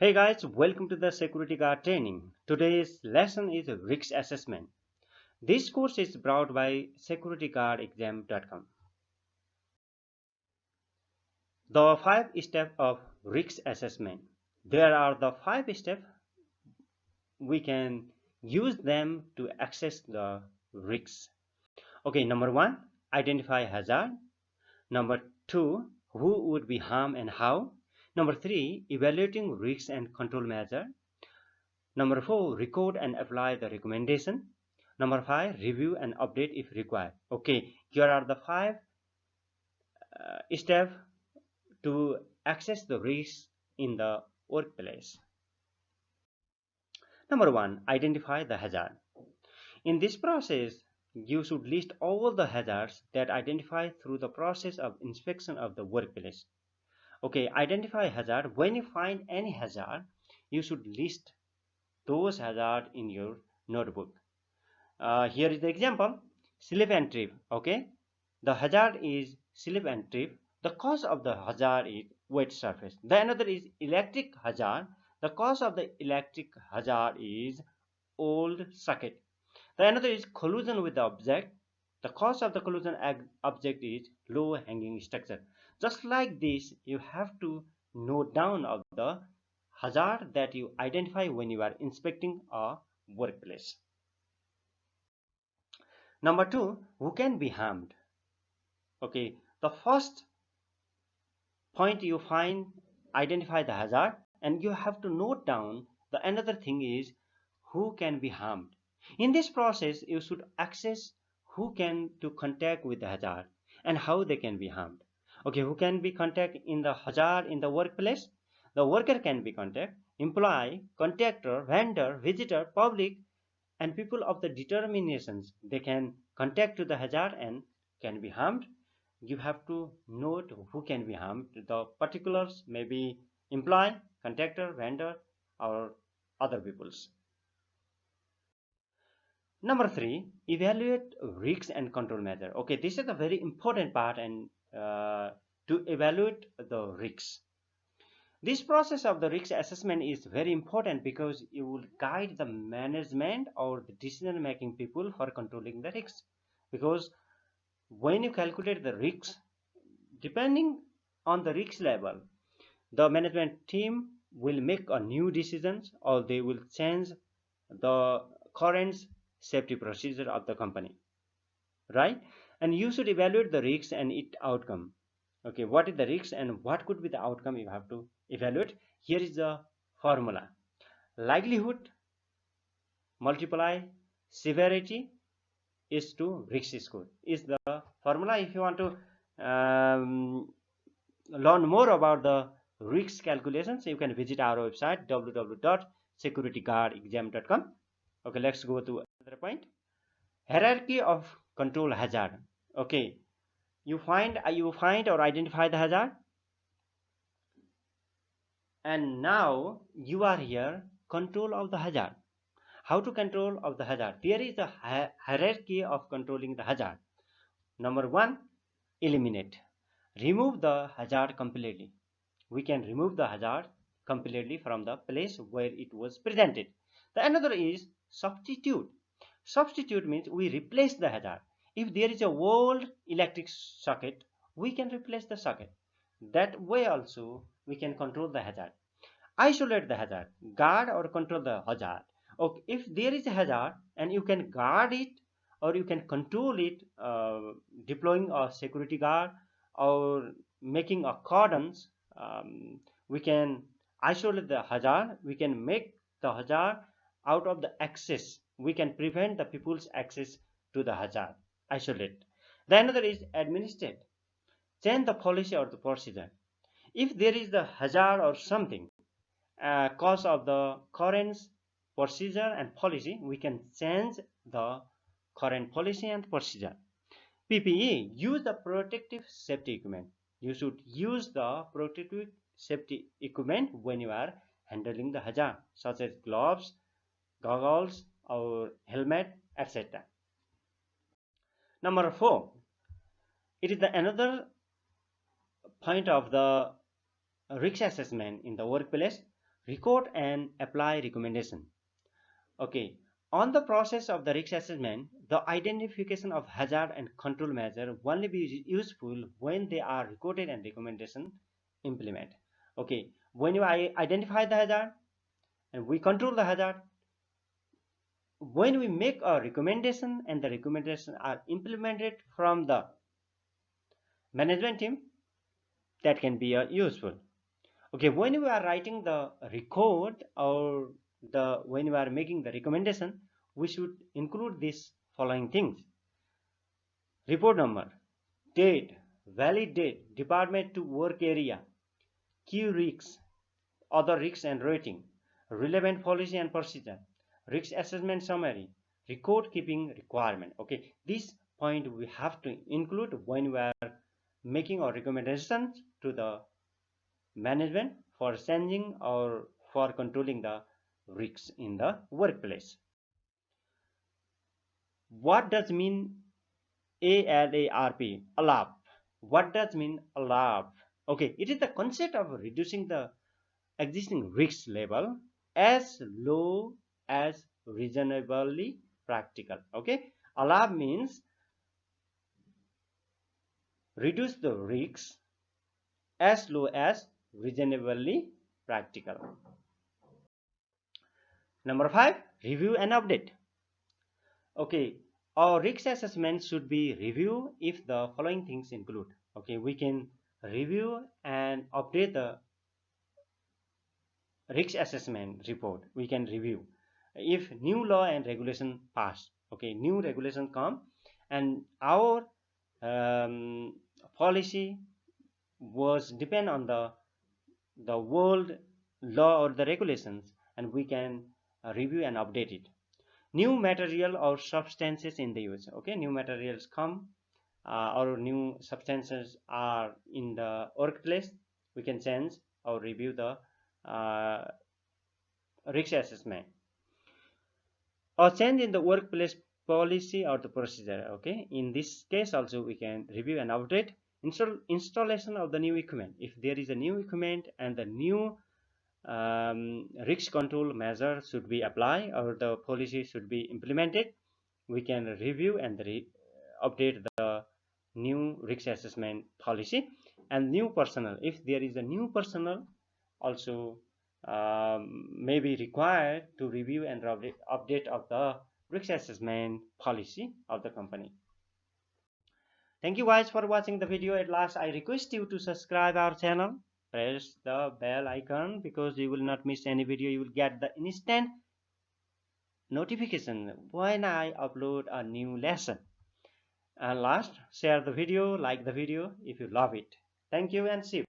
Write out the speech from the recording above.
Hey guys, welcome to the security guard training. Today's lesson is risk assessment. This course is brought by securityguardexam.com. The 5 steps of risk assessment. There are the 5 steps. We can use them to assess the risks. Okay, number 1, identify hazard. Number 2, who would be harmed and how. Number 3, evaluating risks and control measure. Number 4, record and apply the recommendation. Number 5, review and update if required. Okay, here are the 5 steps to access the risk in the workplace. Number 1, identify the hazard. In this process, you should list all the hazards that identify through the process of inspection of the workplace. Okay, identify hazard. When you find any hazard, you should list those hazards in your notebook. Here is the example: slip and trip. Okay, the hazard is slip and trip. The cause of the hazard is wet surface. The another is electric hazard. The cause of the electric hazard is old socket. The another is collision with the object. The cause of the collision object is low hanging structure. Just like this, you have to note down of the hazard that you identify when you are inspecting a workplace. Number 2, who can be harmed? Okay, the first point you find, identify the hazard, and you have to note down the another thing is who can be harmed. In this process, you should access who can to contact with the hazard and how they can be harmed. Okay, who can be contact in the hazard in the workplace? The worker can be contact, employee, contractor, vendor, visitor, public, and people of the determinations. They can contact to the hazard and can be harmed. You have to note who can be harmed. The particulars may be employee, contractor, vendor, or other peoples. Number 3, evaluate risks and control measure. Okay, this is a very important part and to evaluate the risks. This process of the risk assessment is very important because it will guide the management or the decision making people for controlling the risks. Because when you calculate the risks, depending on the risk level, the management team will make a new decisions or they will change the current safety procedure of the company, right? And you should evaluate the risks and its outcome. Okay, what is the risk and what could be the outcome you have to evaluate. Here is the formula: likelihood multiply severity is to risk score is the formula. If you want to learn more about the risk calculations, you can visit our website www.securityguardexam.com. Okay, let's go to another point: hierarchy of control hazard. Okay, you find or identify the hazard, and now you are here control of the hazard. How to control of the hazard? There is a hierarchy of controlling the hazard. Number 1, eliminate. Remove the hazard completely. We can remove the hazard completely from the place where it was presented. The another is substitute. Substitute means we replace the hazard. If there is a old electric socket, we can replace the socket. That way also we can control the hazard. Isolate the hazard, guard or control the hazard. Okay, if there is a hazard and you can guard it or you can control it, deploying a security guard or making a cordons, we can isolate the hazard. We can make the hazard out of the access. We can prevent the people's access to the hazard. Isolate. The another is administrate. Change the policy or the procedure. If there is the hazard or something, cause of the current procedure and policy, we can change the current policy and procedure. PPE, use the protective safety equipment. You should use the protective safety equipment when you are handling the hazard, such as gloves, goggles, or helmet, etc. Number 4, it is the another point of the risk assessment in the workplace: record and apply recommendation. Okay, on the process of the risk assessment, the identification of hazard and control measure only be useful when they are recorded and recommendation implement. Okay, when you identify the hazard and we control the hazard, when we make a recommendation and the recommendations are implemented from the management team, that can be useful. Okay, when you are writing the record or when you are making the recommendation, we should include these following things: report number, date, valid date, department to work area, key risks, other risks and rating, relevant policy and procedure, risk assessment summary, record keeping requirement. Okay, this point we have to include when we are making our recommendations to the management for changing or for controlling the risks in the workplace. What does mean ALARP? ALARP. What does mean ALARP? Okay, it is the concept of reducing the existing risk level as low as reasonably practical. Okay, ALARP means reduce the risks as low as reasonably practical. Number 5, review and update. Okay, our risk assessment should be review if the following things include. Okay, we can review and update the risk assessment report. We can review if new law and regulation pass. Okay, new regulation come and our policy was depend on the world law or the regulations, and we can review and update it. New material or substances in the use. Okay, new materials come or new substances are in the workplace, we can change or review the risk assessment. Or change in the workplace policy or the procedure. Okay, in this case also we can review and update. Installation of the new equipment. If there is a new equipment and the new risk control measure should be applied or the policy should be implemented, we can review and update the new risk assessment policy. And new personnel, if there is a new personnel also may be required to review and update of the risk assessment policy of the company. Thank you guys for watching the video. At last, I request you to subscribe our channel, press the bell icon, because you will not miss any video. You will get the instant notification when I upload a new lesson. And last, share the video, like the video if you love it. Thank you and see you.